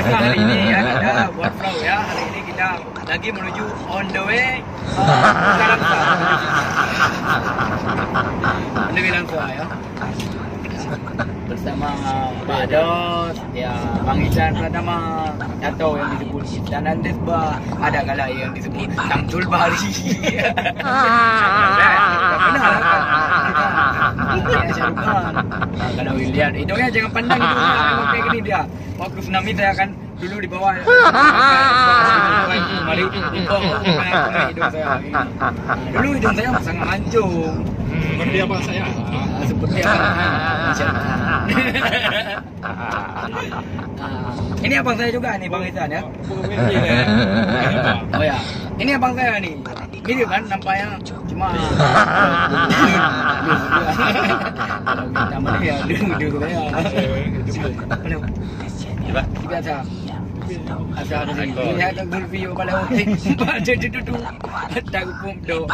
Hari ini ya kita buat vlog ya. Hari ini kita lagi menuju on the way Langsa. Menuju Langsa ya. Bersama Pak Dos, ya Bang Isan Pratama, atau yang disebut dan nanti ada kala yang disebut Samsul Bahari. Benar kan? Kalau lihat hidungnya jangan pandang hidungnya kayak gini dia. Waktu tsunami saya akan dulu di bawah. Mari di bawah hidung saya. Dulu hidung saya sangat mancung. Seperti apa saya? Seperti apa? Ini abang saya juga nih, Bang Isan ya. Oh ya, ini abang saya nih. Ini kan nampaknya cuma nama dia dulu saya. Biasa. Ada dari ini ada video kalau baca duduk tak pun do.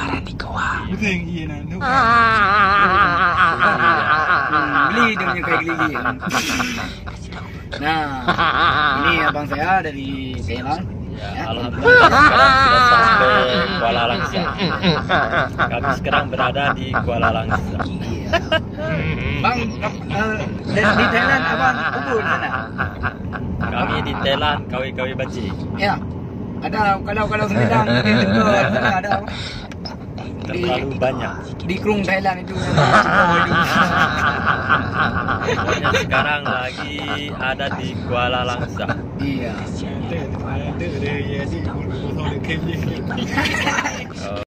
Betul iya nak. Beli dia punya kayak gigi. Nah, ini abang saya dari Thailand. Ya, alhamdulillah sekarang sudah sampai Kuala Langsa. Kami sekarang berada di Kuala Langsa. Bang, di Thailand abang kubur sana. Kami di Thailand kawi-kawi baci. Ya, ada kalau Semedang mungkin dekat sana ada. Terlalu banyak. Di Krung Thailand itu. Pokoknya sekarang lagi ada di Kuala Langsa. Iya. Ada ya di botol kem je.